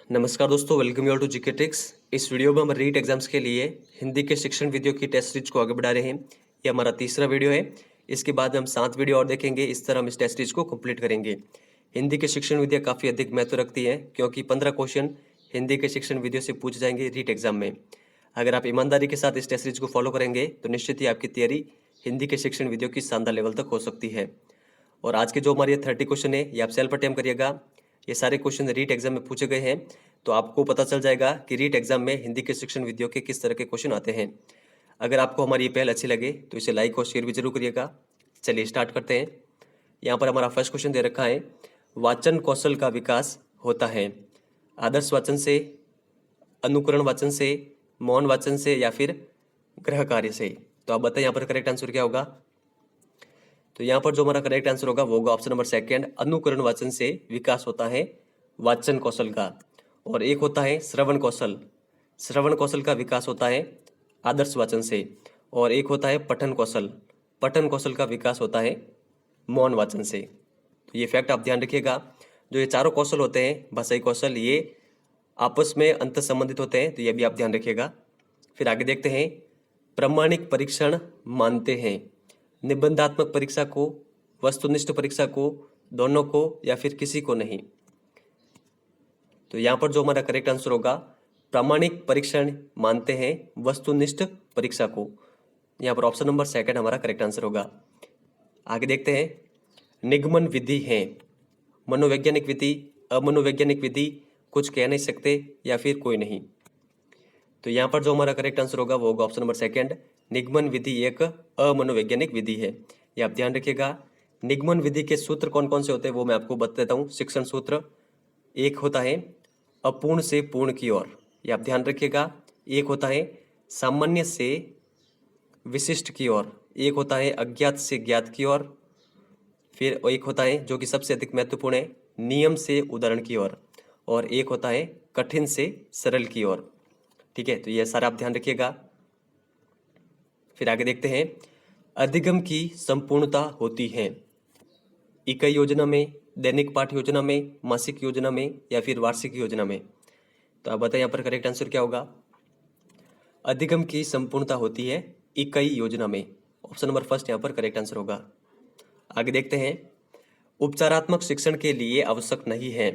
नमस्कार दोस्तों, welcome you all to GK tricks. इस वीडियो में हम रीट एग्जाम्स के लिए हिंदी के शिक्षण वीडियो की टेस्ट सीरीज को आगे बढ़ा रहे हैं। ये हमारा तीसरा वीडियो है। इसके बाद हम 7 वीडियो और देखेंगे। इस तरह हम इस टेस्ट सीरीज को कंप्लीट करेंगे। हिंदी के शिक्षण विद्या काफ़ी अधिक महत्व रखती है क्योंकि 15 क्वेश्चन हिंदी के शिक्षण विधियों से पूछ जाएंगे रीट एग्जाम में। अगर आप ईमानदारी के साथ इस टेस्ट सीरीज को फॉलो करेंगे तो निश्चित ही आपकी तैयारी हिंदी के शिक्षण विधियों की शानदार लेवल तक हो सकती है। और आज के जो हमारे 30 क्वेश्चन है ये आप सेल्फ अटेम्प्ट करिएगा। ये सारे क्वेश्चन रीट एग्जाम में पूछे गए हैं, तो आपको पता चल जाएगा कि रीट एग्जाम में हिंदी के शिक्षण विधियों के किस तरह के क्वेश्चन आते हैं। अगर आपको हमारी ये पहल अच्छी लगे तो इसे लाइक और शेयर भी जरूर करिएगा। चलिए स्टार्ट करते हैं। यहाँ पर हमारा फर्स्ट क्वेश्चन दे रखा है, वाचन कौशल का विकास होता है आदर्श वाचन से, अनुकरण वाचन से, मौन वाचन से या फिर गृह कार्य से। तो आप बताएं यहाँ पर करेक्ट आंसर क्या होगा। तो यहाँ पर जो हमारा करेक्ट आंसर होगा वो होगा ऑप्शन नंबर सेकंड, अनुकरण वाचन से विकास होता है वाचन कौशल का। और एक होता है श्रवण कौशल, श्रवण कौशल का विकास होता है आदर्श वाचन से। और एक होता है पठन कौशल, पठन कौशल का विकास होता है मौन वाचन से। तो ये फैक्ट आप ध्यान रखिएगा। जो ये चारों कौशल होते हैं भाषाई कौशल, ये आपस में अंतर संबंधित होते हैं, तो ये भी आप ध्यान रखिएगा। फिर आगे देखते हैं, प्रामाणिक परीक्षण मानते हैं निबंधात्मक परीक्षा को, वस्तुनिष्ठ परीक्षा को, दोनों को या फिर किसी को नहीं। तो यहाँ पर जो हमारा करेक्ट आंसर होगा, प्रामाणिक परीक्षण मानते हैं वस्तुनिष्ठ परीक्षा को। यहाँ पर ऑप्शन नंबर सेकंड हमारा करेक्ट आंसर होगा। आगे देखते हैं, निगमन विधि है मनोवैज्ञानिक विधि, अमनोवैज्ञानिक विधि, कुछ कह नहीं सकते या फिर कोई नहीं। तो यहाँ पर जो हमारा करेक्ट आंसर होगा वो होगा ऑप्शन नंबर सेकंड, निगमन विधि एक अमनोवैज्ञानिक विधि है। ये आप ध्यान रखिएगा। निगमन विधि के सूत्र कौन कौन से होते हैं वो मैं आपको बता देता हूँ। शिक्षण सूत्र एक होता है अपूर्ण से पूर्ण की ओर, ये आप ध्यान रखिएगा। एक होता है सामान्य से विशिष्ट की ओर, एक होता है अज्ञात से ज्ञात की ओर, फिर एक होता है जो कि सबसे अधिक महत्वपूर्ण है नियम से उदाहरण की ओर, और एक होता है कठिन से सरल की ओर। ठीक है, तो ये सारा आप ध्यान रखिएगा। फिर आगे देखते हैं, अधिगम की संपूर्णता होती है इकाई योजना में, दैनिक पाठ योजना में, मासिक योजना में या फिर वार्षिक योजना में। तो आप बताएं यहाँ पर करेक्ट आंसर क्या होगा। अधिगम की संपूर्णता होती है इकाई योजना में, ऑप्शन नंबर फर्स्ट यहाँ पर करेक्ट आंसर होगा। आगे देखते हैं, उपचारात्मक शिक्षण के लिए आवश्यक नहीं है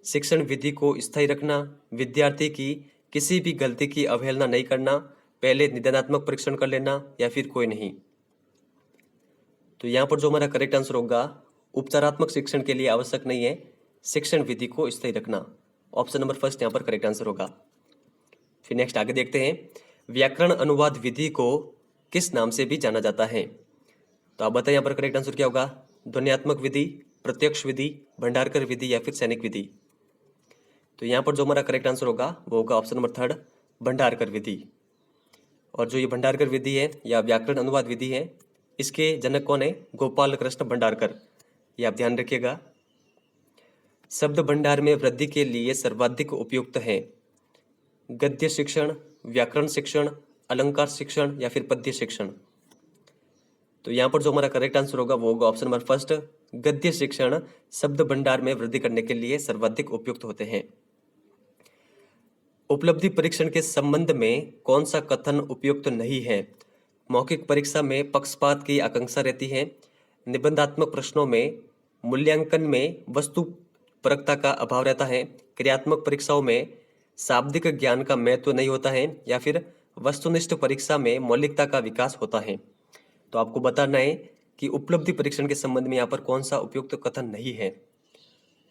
शिक्षण विधि को स्थायी रखना, विद्यार्थी की किसी भी गलती की अवहेलना नहीं करना, पहले निदानात्मक परीक्षण कर लेना या फिर कोई नहीं। तो यहाँ पर जो हमारा करेक्ट आंसर होगा, उपचारात्मक शिक्षण के लिए आवश्यक नहीं है शिक्षण विधि को स्थायी रखना, ऑप्शन नंबर फर्स्ट यहाँ पर करेक्ट आंसर होगा। फिर नेक्स्ट आगे देखते हैं, व्याकरण अनुवाद विधि को किस नाम से भी जाना जाता है। तो आप बताएं यहाँ पर करेक्ट आंसर क्या होगा। ध्वन्यात्मक विधि, प्रत्यक्ष विधि, भंडारकर विधि या फिर सैनिक विधि। तो यहाँ पर जो हमारा करेक्ट आंसर होगा वो होगा ऑप्शन नंबर थर्ड, भंडारकर विधि। और जो ये भंडारकर विधि है या व्याकरण अनुवाद विधि है, इसके जनक कौन है, गोपाल कृष्ण भंडारकर। ये आप ध्यान रखिएगा। शब्द भंडार में वृद्धि के लिए सर्वाधिक उपयुक्त है गद्य शिक्षण, व्याकरण शिक्षण, अलंकार शिक्षण या फिर पद्य शिक्षण। तो यहाँ पर जो हमारा करेक्ट आंसर होगा वो होगा ऑप्शन नंबर फर्स्ट, गद्य शिक्षण शब्द भंडार में वृद्धि करने के लिए सर्वाधिक उपयुक्त होते हैं। उपलब्धि परीक्षण के संबंध में कौन सा कथन उपयुक्त नहीं है। मौखिक परीक्षा में पक्षपात की आकांक्षा रहती है, निबंधात्मक प्रश्नों में मूल्यांकन में वस्तु परकता का अभाव रहता है, क्रियात्मक परीक्षाओं में शाब्दिक ज्ञान का महत्व नहीं होता है, या फिर वस्तुनिष्ठ परीक्षा में मौलिकता का विकास होता है। तो आपको बताना है कि उपलब्धि परीक्षण के संबंध में यहाँ पर कौन सा उपयुक्त कथन नहीं है।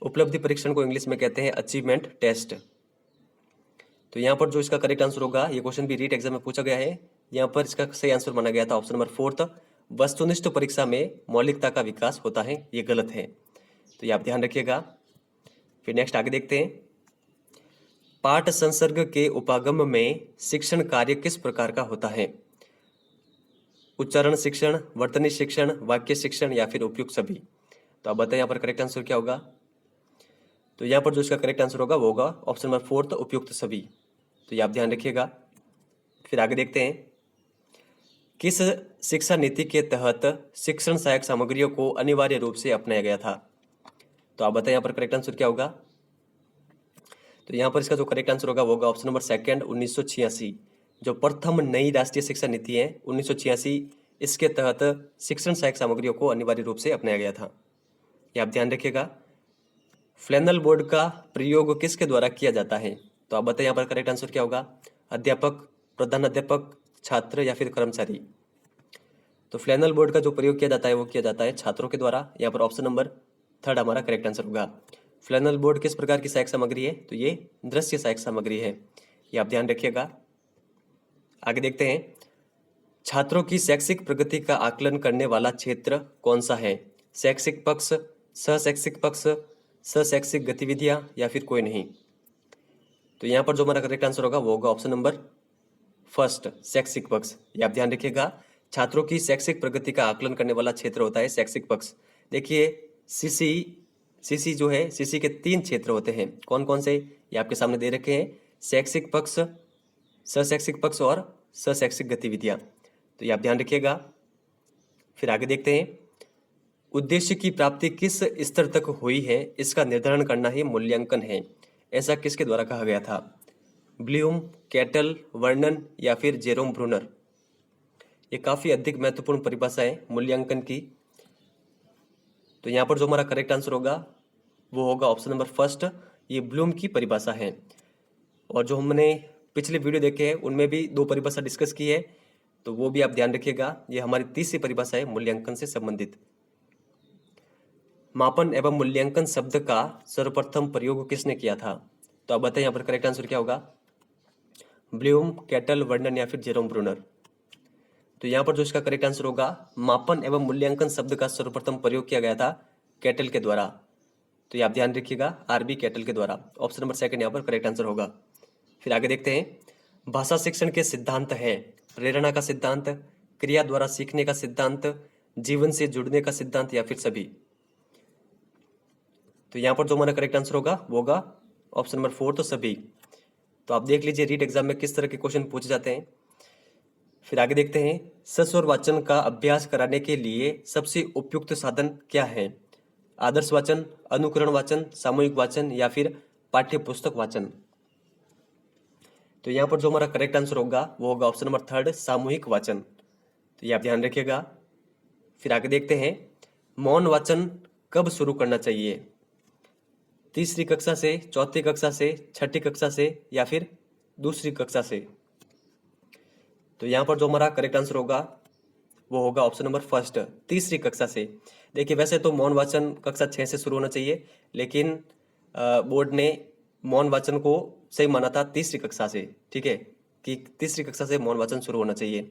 उपलब्धि परीक्षण को इंग्लिश में कहते हैं अचीवमेंट टेस्ट। तो यहाँ पर जो इसका करेक्ट आंसर होगा, ये क्वेश्चन भी रीट एग्जाम में पूछा गया है, यहाँ पर इसका सही आंसर माना गया था ऑप्शन नंबर फोर्थ, वस्तुनिष्ठ परीक्षा में मौलिकता का विकास होता है, ये गलत है। तो ये आप ध्यान रखिएगा। फिर नेक्स्ट आगे देखते हैं, पाठ संसर्ग के उपागम में शिक्षण कार्य किस प्रकार का होता है। उच्चारण शिक्षण, वर्तनी शिक्षण, वाक्य शिक्षण या फिर उपयुक्त सभी। तो आप बताएं यहाँ पर करेक्ट आंसर क्या होगा। तो यहाँ पर जो इसका करेक्ट आंसर होगा वो होगा ऑप्शन नंबर फोर्थ, उपयुक्त सभी। तो ये आप ध्यान रखिएगा। फिर आगे देखते हैं, किस शिक्षा नीति के तहत शिक्षण सहायक सामग्रियों को अनिवार्य रूप से अपनाया गया था। तो आप बताएं यहाँ पर करेक्ट आंसर क्या होगा। तो यहाँ पर इसका जो करेक्ट आंसर होगा वो होगा ऑप्शन नंबर सेकंड 1986। जो प्रथम नई राष्ट्रीय शिक्षा नीति है 1986, इसके तहत शिक्षण सहायक सामग्रियों को अनिवार्य रूप से अपनाया गया था। ये आप ध्यान रखिएगा। फ्लैनल बोर्ड का प्रयोग किसके द्वारा किया जाता है? तो आप बताइए यहाँ पर करेक्ट आंसर क्या होगा? अध्यापक, प्रधान अध्यापक, छात्र या फिर कर्मचारी? तो फ्लैनल बोर्ड का जो प्रयोग किया जाता है वो किया जाता है छात्रों के द्वारा। यहाँ पर ऑप्शन नंबर थर्ड हमारा करेक्ट आंसर होगा। फ्लैनल बोर्ड किस प्रकार की सहायक सामग्री है? तो ये दृश्य सहायक सामग्री है, ये आप ध्यान रखिएगा। आगे देखते हैं, छात्रों की शैक्षिक प्रगति का आकलन करने वाला क्षेत्र कौन सा है? शैक्षिक पक्ष, सहशैक्षिक पक्ष, सहशैक्षिक गतिविधियां या फिर कोई नहीं? तो यहाँ पर जो हमारा करेक्ट आंसर होगा वो होगा ऑप्शन नंबर फर्स्ट, शैक्षिक पक्ष। ये आप ध्यान रखिएगा। छात्रों की शैक्षिक प्रगति का आकलन करने वाला क्षेत्र होता है शैक्षिक पक्ष। देखिए सीसी जो है, सीसी के 3 क्षेत्र होते हैं। कौन कौन से? ये आपके सामने दे रखे हैं, शैक्षिक पक्ष, सहशैक्षिक पक्ष और सहशैक्षिक गतिविधियां। तो ये आप ध्यान रखिएगा। फिर आगे देखते हैं, उद्देश्य की प्राप्ति किस स्तर तक हुई है इसका निर्धारण करना ही मूल्यांकन है, ऐसा किसके द्वारा कहा गया था? ब्लूम, कैटल, वर्नन या फिर जेरोम ब्रूनर? ये काफी अधिक महत्वपूर्ण परिभाषा है मूल्यांकन की। तो यहाँ पर जो हमारा करेक्ट आंसर होगा वो होगा ऑप्शन नंबर फर्स्ट, ये ब्लूम की परिभाषा है। और जो हमने पिछले वीडियो देखे हैं उनमें भी 2 परिभाषा डिस्कस की है, तो वो भी आप ध्यान रखिएगा। ये हमारी तीसरी परिभाषा है मूल्यांकन से संबंधित। मापन एवं मूल्यांकन शब्द का सर्वप्रथम प्रयोग किसने किया था? तो आप बताइए यहाँ पर करेक्ट आंसर क्या होगा? ब्लूम, कैटल, वर्नन या फिर जेरोम ब्रूनर? तो यहाँ पर जो इसका करेक्ट आंसर होगा, मापन एवं मूल्यांकन शब्द का सर्वप्रथम प्रयोग किया गया था कैटल के द्वारा। तो ये आप ध्यान रखिएगा, आरबी कैटल के द्वारा। ऑप्शन नंबर सेकंड यहाँ पर करेक्ट आंसर होगा। फिर आगे देखते हैं, भाषा शिक्षण के सिद्धांत है प्रेरणा का सिद्धांत, क्रिया द्वारा सीखने का सिद्धांत, जीवन से जुड़ने का सिद्धांत या फिर सभी? तो यहाँ पर जो हमारा करेक्ट आंसर होगा वो होगा ऑप्शन नंबर 4, तो सभी। तो आप देख लीजिए रीट एग्जाम में किस तरह के क्वेश्चन पूछे जाते हैं। फिर आगे देखते हैं, सस्वर वाचन का अभ्यास कराने के लिए सबसे उपयुक्त साधन क्या है? आदर्श वाचन, अनुकरण वाचन, सामूहिक वाचन या फिर पाठ्य पुस्तक वाचन? तो यहाँ पर जो हमारा करेक्ट आंसर होगा वो होगा ऑप्शन नंबर थर्ड, सामूहिक वाचन। तो ये आप ध्यान रखिएगा। फिर आगे देखते हैं, मौन वाचन कब शुरू करना चाहिए? तीसरी कक्षा से, चौथी कक्षा से, छठी कक्षा से या फिर दूसरी कक्षा से? तो यहाँ पर जो हमारा करेक्ट आंसर होगा वो होगा ऑप्शन नंबर फर्स्ट, तीसरी कक्षा से। देखिए वैसे तो मौन वाचन कक्षा 6 से शुरू होना चाहिए, लेकिन बोर्ड ने मौन वाचन को सही माना था तीसरी कक्षा से। ठीक है, कि तीसरी कक्षा से मौन वाचन शुरू होना चाहिए।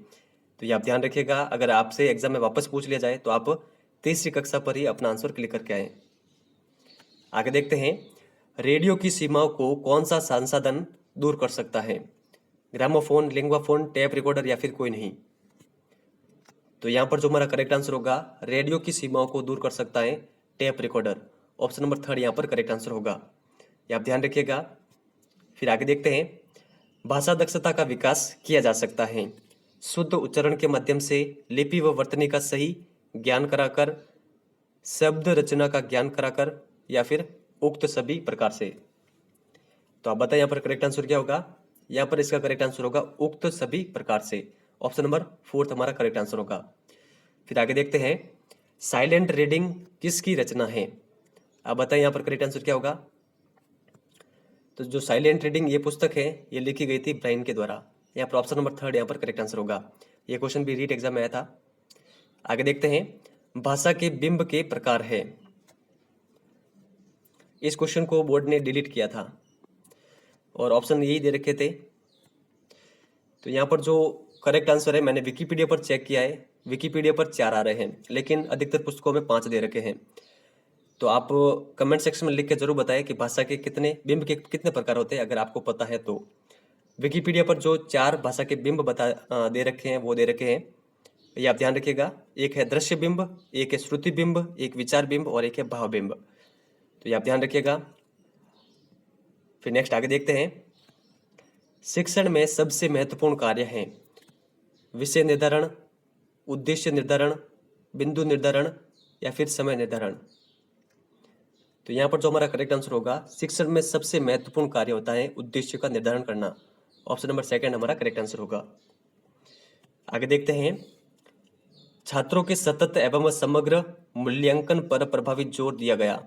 तो ये आप ध्यान रखिएगा, अगर आपसे एग्जाम में वापस पूछ लिया जाए तो आप तीसरी कक्षा पर ही अपना आंसर क्लिक करके आए। आगे देखते हैं, रेडियो की सीमाओं को कौन सा संसाधन दूर कर सकता है? ग्रामोफोन, लिंग्वाफोन, टेप रिकॉर्डर या फिर कोई नहीं? तो यहाँ पर जो हमारा करेक्ट आंसर होगा, रेडियो की सीमाओं को दूर कर सकता है tape recorder. Option number third यहाँ पर करेक्ट आंसर होगा, ये आप ध्यान रखिएगा। फिर आगे देखते हैं, भाषा दक्षता का विकास किया जा सकता है शुद्ध उच्चारण के माध्यम से, लिपि व वर्तनी का सही ज्ञान कराकर, शब्द रचना का ज्ञान कराकर या फिर उक्त सभी प्रकार से? तो आप बताएं यहाँ पर करेक्ट आंसर क्या होगा? यहाँ पर इसका करेक्ट आंसर होगा उक्त सभी प्रकार से। ऑप्शन नंबर 4 हमारा करेक्ट आंसर होगा। फिर आगे देखते हैं, साइलेंट रीडिंग किसकी रचना है? आप बताएं यहाँ पर करेक्ट आंसर क्या होगा? तो जो साइलेंट रीडिंग ये पुस्तक है ये लिखी गई थी ब्राइन के द्वारा। यहाँ पर ऑप्शन नंबर 3 यहाँ पर करेक्ट आंसर होगा। ये क्वेश्चन भी रीट एग्जाम में आया था। आगे देखते हैं, भाषा के बिंब के प्रकार है। इस क्वेश्चन को बोर्ड ने डिलीट किया था और ऑप्शन यही दे रखे थे। तो यहाँ पर जो करेक्ट आंसर है, मैंने विकिपीडिया पर चेक किया है, विकिपीडिया पर 4 आ रहे हैं, लेकिन अधिकतर पुस्तकों में 5 दे रखे हैं। तो आप कमेंट सेक्शन में लिख के जरूर बताएं कि भाषा के कितने बिंब के कितने प्रकार होते हैं, अगर आपको पता है तो। विकिपीडिया पर जो 4 भाषा के बिंब दे रखे हैं वो दे रखे हैं, ये आप ध्यान रखिएगा। एक है दृश्य बिंब, एक है श्रुति बिंब, एक विचार बिंब और एक है भाव बिंब। तो ये आप ध्यान रखिएगा। फिर नेक्स्ट आगे देखते हैं, शिक्षण में सबसे महत्वपूर्ण कार्य है विषय निर्धारण, उद्देश्य निर्धारण, बिंदु निर्धारण या फिर समय निर्धारण? तो यहाँ पर जो हमारा करेक्ट आंसर होगा, शिक्षण में सबसे महत्वपूर्ण कार्य होता है उद्देश्य का निर्धारण करना। ऑप्शन नंबर सेकंड हमारा करेक्ट आंसर होगा। आगे देखते हैं, छात्रों के सतत एवं समग्र मूल्यांकन पर प्रभावी जोर दिया गया।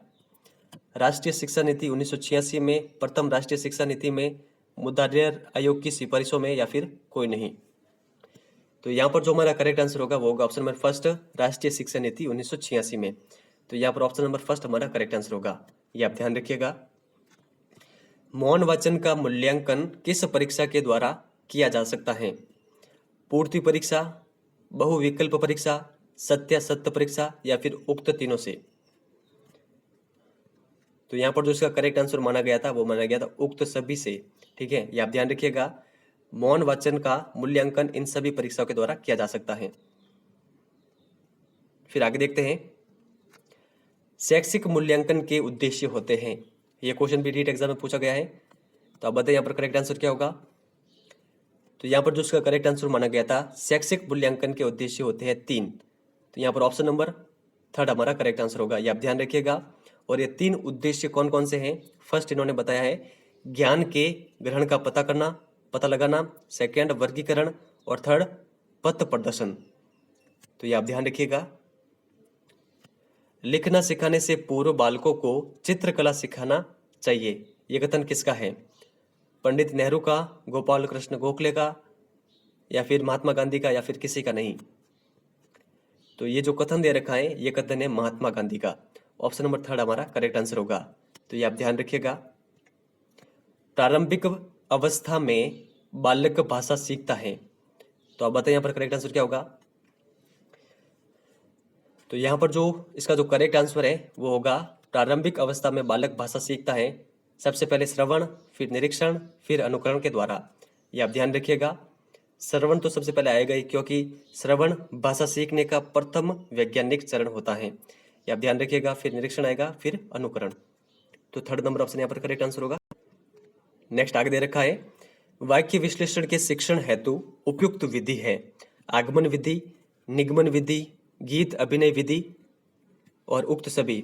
राष्ट्रीय शिक्षा नीति 1986 में, प्रथम राष्ट्रीय शिक्षा नीति में, मुद्रादेय आयोग की सिफारिशों में, या फिर कोई नहीं। तो यहाँ पर जो हमारा करेक्ट आंसर होगा वो होगा ऑप्शन नंबर फर्स्ट, राष्ट्रीय शिक्षा नीति 1986 में। तो यहाँ पर ऑप्शन नंबर फर्स्ट हमारा करेक्ट आंसर होगा, ये आप ध्यान रखिएगा। मौन वाचन का मूल्यांकन किस परीक्षा के द्वारा किया जा सकता है? पूर्ति परीक्षा, बहुविकल्प परीक्षा, सत्यासत्य परीक्षा, या फिर उक्त तीनों से। तो यहाँ पर जो इसका करेक्ट आंसर माना गया था वो माना गया था उक्त सभी से। ठीक है, ये आप ध्यान रखिएगा, मौन वाचन का मूल्यांकन इन सभी परीक्षाओं के द्वारा किया जा सकता है। फिर आगे देखते हैं, शैक्षिक मूल्यांकन के उद्देश्य होते हैं। ये क्वेश्चन भी रीट एग्जाम में पूछा गया है, तो आप बताइए यहाँ पर करेक्ट आंसर क्या होगा। तो यहाँ पर जो इसका करेक्ट आंसर माना गया था, शैक्षिक मूल्यांकन के उद्देश्य होते हैं 3। तो यहाँ पर ऑप्शन नंबर थर्ड हमारा करेक्ट आंसर होगा, ये आप ध्यान रखिएगा। और ये 3 उद्देश्य कौन कौन से हैं? फर्स्ट इन्होंने बताया है ज्ञान के ग्रहण का पता लगाना, सेकेंड वर्गीकरण, और थर्ड पथ प्रदर्शन। तो ये आप ध्यान रखिएगा। लिखना सिखाने से पूर्व बालकों को चित्रकला सिखाना चाहिए, ये कथन किसका है? पंडित नेहरू का, गोपाल कृष्ण गोखले का, या फिर महात्मा गांधी का, या फिर किसी का नहीं? तो ये जो कथन दे रखा है ये कथन है महात्मा गांधी का। ऑप्शन नंबर थर्ड हमारा करेक्ट आंसर होगा, तो ये आप ध्यान रखिएगा। प्रारंभिक अवस्था में बालक भाषा सीखता है, तो आप बताइए यहाँ पर करेक्ट आंसर क्या होगा। तो यहाँ पर जो इसका जो करेक्ट आंसर है वो होगा, प्रारंभिक अवस्था में बालक भाषा सीखता है सबसे पहले श्रवण, फिर निरीक्षण, फिर अनुकरण के द्वारा। ये आप ध्यान रखिएगा, श्रवण तो सबसे पहले आएगा ही, क्योंकि श्रवण भाषा सीखने का प्रथम वैज्ञानिक चरण होता है। ये आप ध्यान रखिएगा, फिर निरीक्षण आएगा, फिर अनुकरण। तो थर्ड नंबर ऑप्शन यहाँ पर करेक्ट आंसर होगा। नेक्स्ट आगे दे रखा है, वाक्य विश्लेषण के शिक्षण हेतु उपयुक्त विधि है आगमन विधि, निगमन विधि, गीत अभिनय विधि, और उक्त सभी।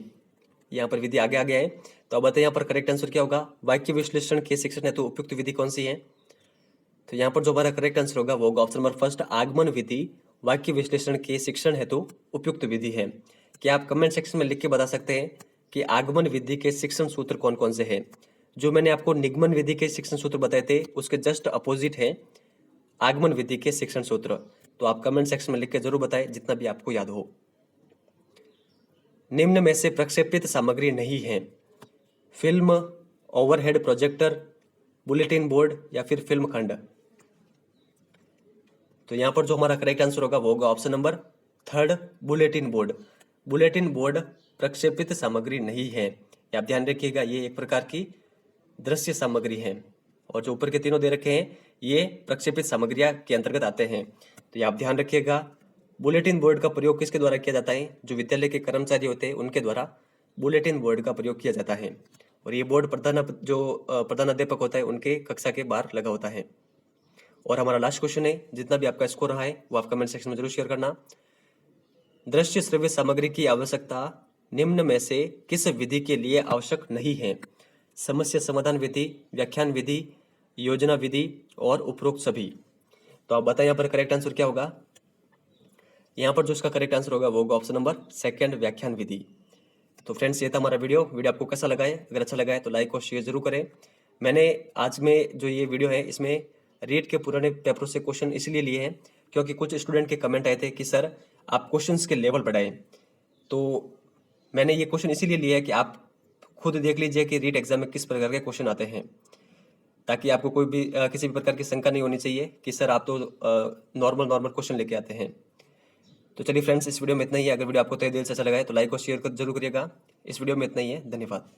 यहाँ पर विधि आगे आ गया है, तो अब बताइए यहाँ पर करेक्ट आंसर क्या होगा। वाक्य विश्लेषण के शिक्षण हेतु उपयुक्त विधि कौन सी है? तो यहाँ पर जो हमारा करेक्ट आंसर होगा वो होगा ऑप्शन नंबर फर्स्ट, आगमन विधि वाक्य विश्लेषण के शिक्षण हेतु उपयुक्त विधि है। क्या आप कमेंट सेक्शन में लिख के बता सकते हैं कि आगमन विधि के शिक्षण सूत्र कौन कौन से हैं? जो मैंने आपको निगमन विधि के शिक्षण सूत्र बताए थे उसके जस्ट अपोजिट है आगमन विधि के शिक्षण सूत्र। तो आप कमेंट सेक्शन में लिख के जरूर बताएं जितना भी आपको याद हो। निम्न में से प्रक्षेपित सामग्री नहीं है? Film, overhead projector, bulletin board, या फिर फिल्म खंड। तो यहाँ पर जो हमारा करेक्ट आंसर होगा वो होगा option number third, bulletin board. Bulletin board प्रक्षेपित सामग्री नहीं है, ये आप ध्यान रखिएगा। ये एक प्रकार की दृश्य सामग्री है, और जो ऊपर के तीनों दे रखे हैं ये प्रक्षेपित सामग्रियां के अंतर्गत आते हैं। तो ये आप ध्यान रखिएगा। बुलेटिन बोर्ड का प्रयोग किसके द्वारा किया जाता है? जो विद्यालय के कर्मचारी होते हैं उनके द्वारा बुलेटिन बोर्ड का प्रयोग किया जाता है, और ये बोर्ड प्रधानाध्यापक होता है उनके कक्षा के बाहर लगा होता है। और हमारा लास्ट क्वेश्चन है, जितना भी आपका स्कोर रहा है वो आप कमेंट सेक्शन में जरूर शेयर करना। दृश्य श्रव्य सामग्री की आवश्यकता निम्न में से किस विधि के लिए आवश्यक नहीं है? समस्या समाधान विधि, व्याख्यान विधि, योजना विधि, और उपरोक्त सभी। तो आप बताएं यहाँ पर करेक्ट आंसर क्या होगा। यहाँ पर जो इसका करेक्ट आंसर होगा वो होगा ऑप्शन नंबर सेकंड, व्याख्यान विधि। तो फ्रेंड्स ये था हमारा वीडियो आपको कैसा लगा है? अगर अच्छा लगा है तो लाइक और शेयर जरूर करें। मैंने आज में जो ये वीडियो है इसमें रीट के पुराने पेपरों से क्वेश्चन इसलिए लिए हैं क्योंकि कुछ स्टूडेंट के कमेंट आए थे कि सर आप क्वेश्चंस के लेवल बढ़ाएं। तो मैंने ये क्वेश्चन इसीलिए लिया है कि आप खुद देख लीजिए कि रीट एग्जाम में किस प्रकार के क्वेश्चन आते हैं, ताकि आपको कोई भी किसी भी प्रकार की शंका नहीं होनी चाहिए कि सर आप तो नॉर्मल क्वेश्चन लेके आते हैं। तो चलिए फ्रेंड्स, इस वीडियो में इतना ही है। अगर वीडियो आपको तहे दिल से अच्छा लगा है तो लाइक और शेयर कर जरूर करिएगा। इस वीडियो में इतना ही है, धन्यवाद।